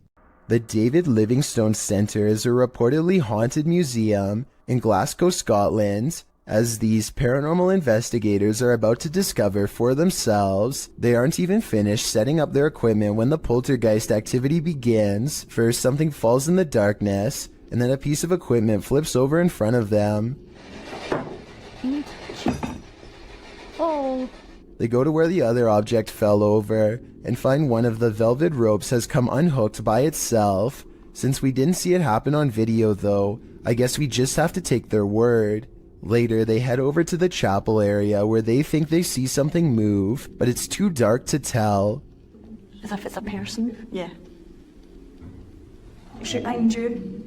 The David Livingstone Centre is a reportedly haunted museum in Glasgow, Scotland. As these paranormal investigators are about to discover for themselves, they aren't even finished setting up their equipment when the poltergeist activity begins. First, something falls in the darkness, and then a piece of equipment flips over in front of them. Oh. They go to where the other object fell over, and find one of the velvet ropes has come unhooked by itself. Since we didn't see it happen on video though, I guess we just have to take their word. Later, they head over to the chapel area where they think they see something move, but it's too dark to tell. As if it's a person? Yeah. Shoot behind you.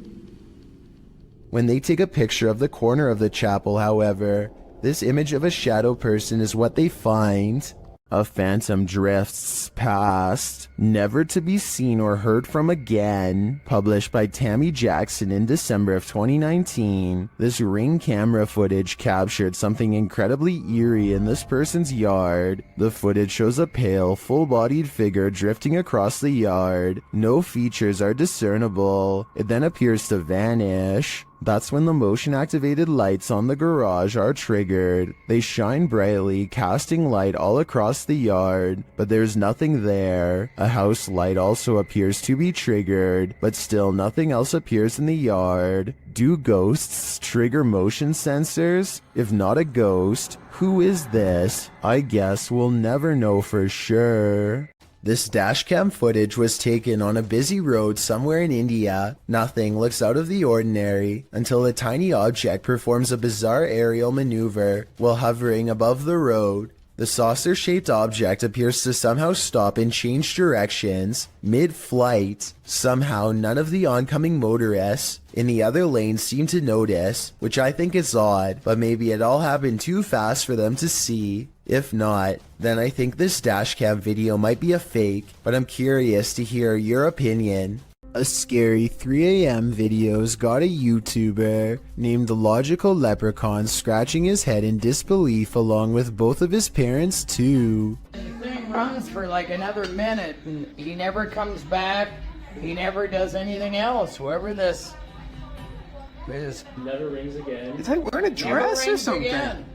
When they take a picture of the corner of the chapel, however, this image of a shadow person is what they find. A phantom drifts past, never to be seen or heard from again. Published by Tammy Jackson in December of 2019, this Ring camera footage captured something incredibly eerie in this person's yard. The footage shows a pale, full-bodied figure drifting across the yard. No features are discernible. It then appears to vanish. That's when the motion-activated lights on the garage are triggered. They shine brightly, casting light all across the yard, but there's nothing there. A house light also appears to be triggered, but still nothing else appears in the yard. Do ghosts trigger motion sensors? If not a ghost, who is this? I guess we'll never know for sure. This dashcam footage was taken on a busy road somewhere in India. Nothing looks out of the ordinary until a tiny object performs a bizarre aerial maneuver while hovering above the road. The saucer-shaped object appears to somehow stop and change directions mid-flight. Somehow none of the oncoming motorists in the other lane seem to notice, which I think is odd, but maybe it all happened too fast for them to see. If not, then I think this dashcam video might be a fake, but I'm curious to hear your opinion. A scary 3 a.m. video's got a YouTuber named Logical Leprechaun scratching his head in disbelief along with both of his parents too. The thing runs for like another minute and he never comes back. He never does anything else. Whoever this is. Never rings again. Is he wearing a dress or something? Again.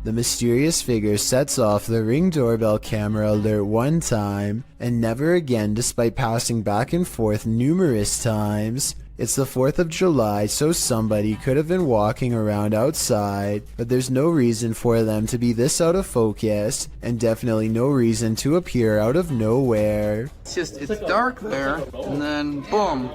The mysterious figure sets off the Ring doorbell camera alert one time, and never again despite passing back and forth numerous times. It's the 4th of July, so somebody could have been walking around outside, but there's no reason for them to be this out of focus, and definitely no reason to appear out of nowhere. It's dark there, and then boom,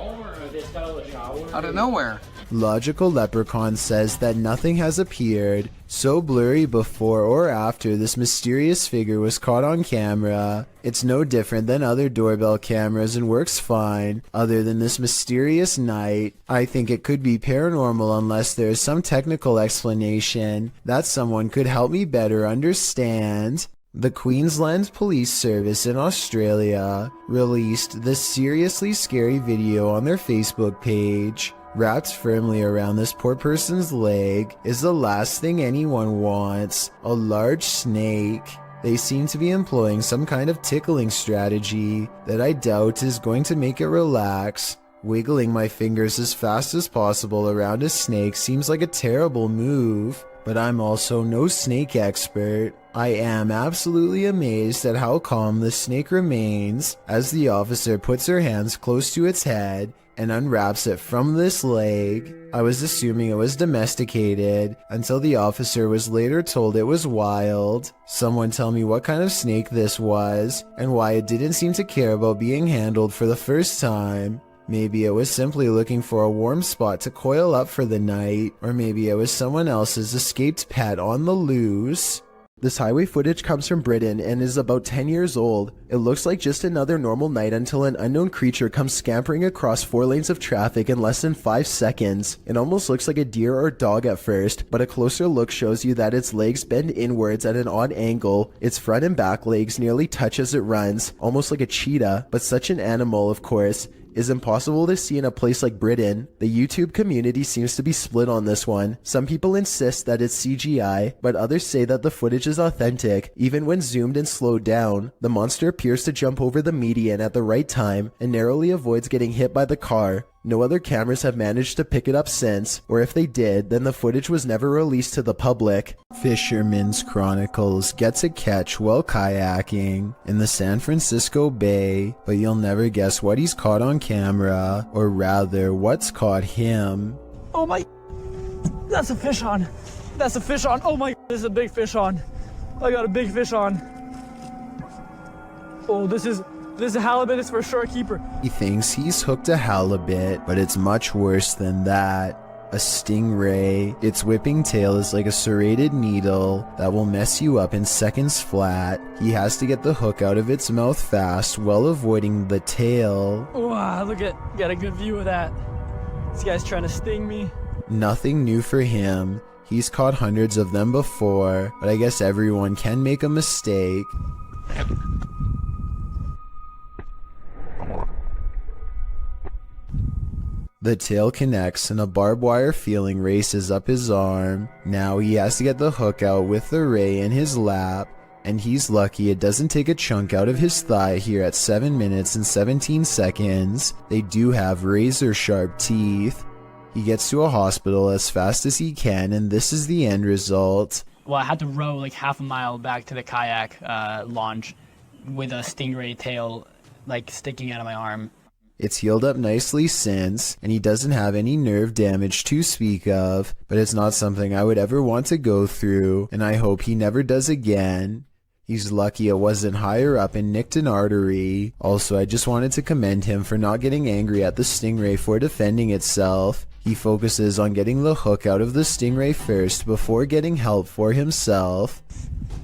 out of nowhere. Logical Leprechaun says that nothing has appeared so blurry before or after this mysterious figure was caught on camera. It's no different than other doorbell cameras and works fine, other than this mysterious night. I think it could be paranormal unless there is some technical explanation that someone could help me better understand. The Queensland Police Service in Australia released this seriously scary video on their Facebook page. Wrapped firmly around this poor person's leg is the last thing anyone wants, a large snake. They seem to be employing some kind of tickling strategy that I doubt is going to make it relax. Wiggling my fingers as fast as possible around a snake seems like a terrible move. But I'm also no snake expert. I am absolutely amazed at how calm the snake remains as the officer puts her hands close to its head and unwraps it from this leg. I was assuming it was domesticated until the officer was later told it was wild. Someone tell me what kind of snake this was and why it didn't seem to care about being handled for the first time. Maybe it was simply looking for a warm spot to coil up for the night, or maybe it was someone else's escaped pet on the loose. This highway footage comes from Britain and is about 10 years old. It looks like just another normal night until an unknown creature comes scampering across 4 lanes of traffic in less than 5 seconds. It almost looks like a deer or dog at first, but a closer look shows you that its legs bend inwards at an odd angle. Its front and back legs nearly touch as it runs, almost like a cheetah, but such an animal, of course, is impossible to see in a place like Britain. The YouTube community seems to be split on this one. Some people insist that it's CGI, but others say that the footage is authentic. Even when zoomed and slowed down, the monster appears to jump over the median at the right time and narrowly avoids getting hit by the car. No other cameras have managed to pick it up since, or if they did, then the footage was never released to the public. Fisherman's Chronicles gets a catch while kayaking in the San Francisco Bay, but you'll never guess what he's caught on camera, or rather, what's caught him. Oh my, that's a fish on. That's a fish on. Oh my, this is a big fish on. I got a big fish on. Oh, this is a halibut. It's for a shore keeper. He thinks he's hooked a halibut, but it's much worse than that. A stingray. Its whipping tail is like a serrated needle that will mess you up in seconds flat. He has to get the hook out of its mouth fast while avoiding the tail. Wow, got a good view of that. This guy's trying to sting me. Nothing new for him. He's caught hundreds of them before, but I guess everyone can make a mistake. The tail connects and a barbed wire feeling races up his arm. Now he has to get the hook out with the ray in his lap, and he's lucky it doesn't take a chunk out of his thigh here at 7 minutes and 17 seconds. They do have razor sharp teeth. He gets to a hospital as fast as he can, and this is the end result. Well, I had to row like half a mile back to the kayak launch with a stingray tail like sticking out of my arm. It's healed up nicely since, and he doesn't have any nerve damage to speak of, but it's not something I would ever want to go through, and I hope he never does again. He's lucky it wasn't higher up and nicked an artery. Also, I just wanted to commend him for not getting angry at the stingray for defending itself. He focuses on getting the hook out of the stingray first before getting help for himself.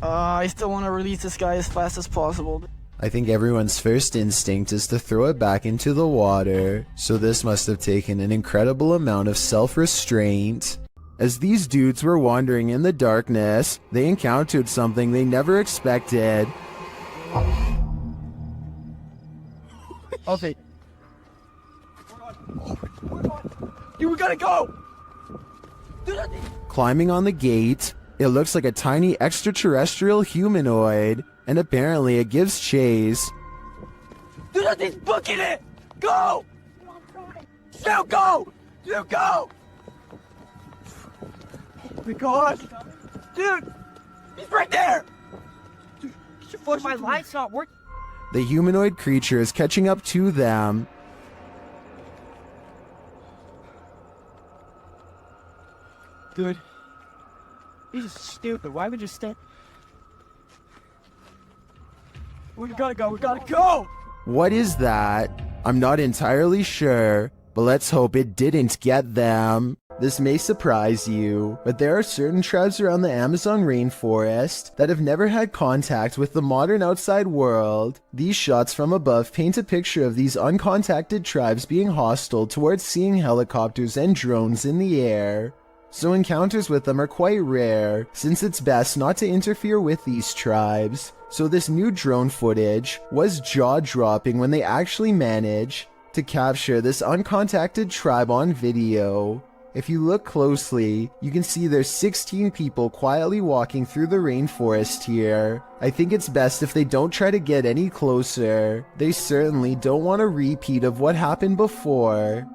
I still want to release this guy as fast as possible. I think everyone's first instinct is to throw it back into the water, so this must have taken an incredible amount of self-restraint. As these dudes were wandering in the darkness, they encountered something they never expected. Okay. Dude, we gotta go! Climbing on the gate, it looks like a tiny extraterrestrial humanoid, and apparently it gives chase. Dude, that thing's booking it! Go! Dude, go! Dude, go! Oh my god! Dude! He's right there! Dude, get your phone. My light's not working. The humanoid creature is catching up to them. Dude. He's just stupid. Why would you stand? We gotta go. We gotta go! What is that? I'm not entirely sure, but let's hope it didn't get them. This may surprise you, but there are certain tribes around the Amazon rainforest that have never had contact with the modern outside world. These shots from above paint a picture of these uncontacted tribes being hostile towards seeing helicopters and drones in the air. So encounters with them are quite rare, since it's best not to interfere with these tribes. So this new drone footage was jaw-dropping when they actually managed to capture this uncontacted tribe on video. If you look closely, you can see there's 16 people quietly walking through the rainforest here. I think it's best if they don't try to get any closer. They certainly don't want a repeat of what happened before.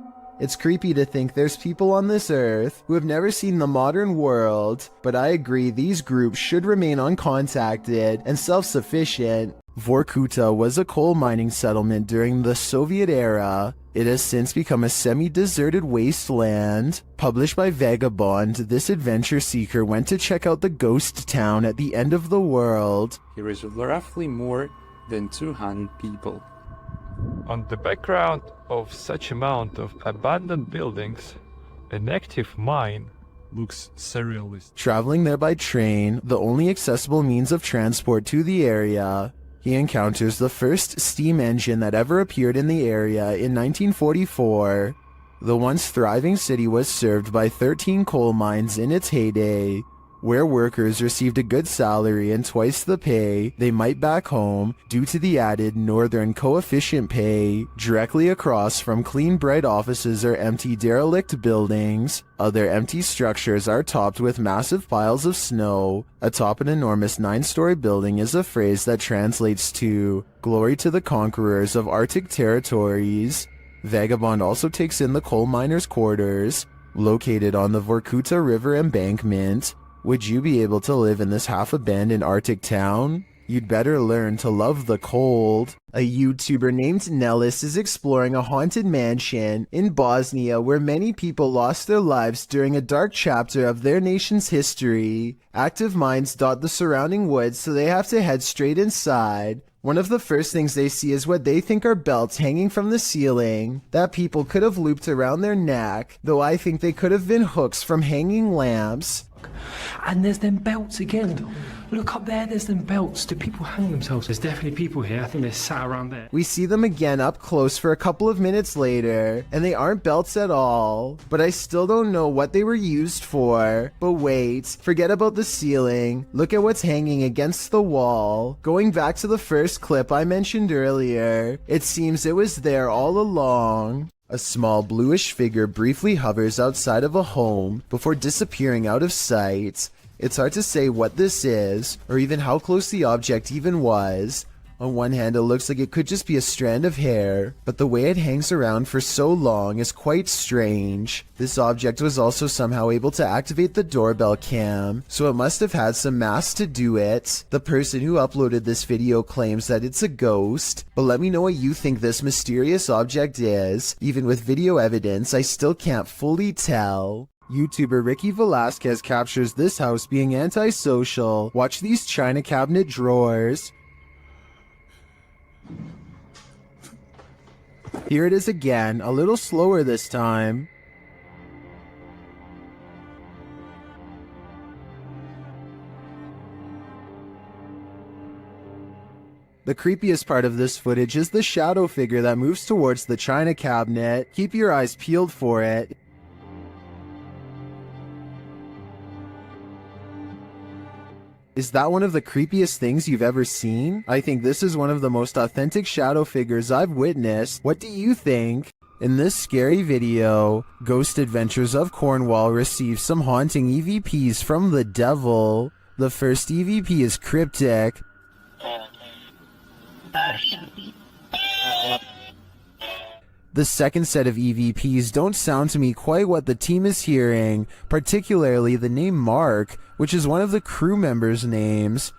It's creepy to think there's people on this earth who have never seen the modern world, but I agree these groups should remain uncontacted and self-sufficient. Vorkuta was a coal mining settlement during the Soviet era. It has since become a semi-deserted wasteland. Published by Vagabond, this adventure seeker went to check out the ghost town at the end of the world. Here is roughly more than 200 people. On the background of such amount of abandoned buildings, an active mine looks surrealist. Traveling there by train, the only accessible means of transport to the area, he encounters the first steam engine that ever appeared in the area in 1944. The once thriving city was served by 13 coal mines in its heyday, where workers received a good salary and twice the pay they might back home due to the added northern coefficient pay. Directly across from clean bright offices are empty derelict buildings. Other empty structures are topped with massive piles of snow. Atop an enormous 9-story building is a phrase that translates to "Glory to the conquerors of Arctic territories." Vagabond also takes in the coal miners' quarters, located on the Vorkuta River embankment. Would you be able to live in this half-abandoned Arctic town? You'd better learn to love the cold. A YouTuber named Nellis is exploring a haunted mansion in Bosnia where many people lost their lives during a dark chapter of their nation's history. Active mines dot the surrounding woods, so they have to head straight inside. One of the first things they see is what they think are belts hanging from the ceiling that people could have looped around their neck, though I think they could have been hooks from hanging lamps. And there's them belts again. Look up there, there's them belts. Do people hang themselves? There's definitely people here. I think they're sat around there. We see them again up close for a couple of minutes later, and they aren't belts at all. But I still don't know what they were used for. But wait, forget about the ceiling. Look at what's hanging against the wall. Going back to the first clip I mentioned earlier, it seems it was there all along. A small bluish figure briefly hovers outside of a home before disappearing out of sight. It's hard to say what this is, or even how close the object even was. On one hand, it looks like it could just be a strand of hair, but the way it hangs around for so long is quite strange. This object was also somehow able to activate the doorbell cam, so it must have had some mass to do it. The person who uploaded this video claims that it's a ghost, but let me know what you think this mysterious object is. Even with video evidence, I still can't fully tell. YouTuber Ricky Velasquez captures this house being antisocial. Watch these china cabinet drawers. Here it is again, a little slower this time. The creepiest part of this footage is the shadow figure that moves towards the china cabinet. Keep your eyes peeled for it. Is that one of the creepiest things you've ever seen? I think this is one of the most authentic shadow figures I've witnessed. What do you think? In this scary video, Ghost Adventures of Cornwall receives some haunting EVPs from the devil. The first EVP is cryptic. The second set of EVPs don't sound to me quite what the team is hearing, particularly the name Mark, which is one of the crew members' names.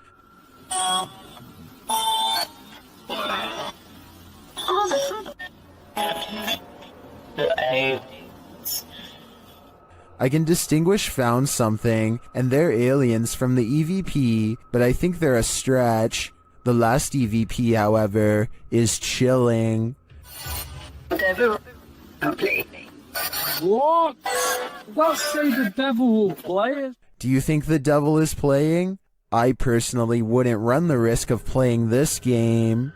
I can distinguish found something, and they're aliens from the EVP, but I think they're a stretch. The last EVP, however, is chilling. Devil, what? Don't say the devil will play it. Do you think the devil is playing? I personally wouldn't run the risk of playing this game.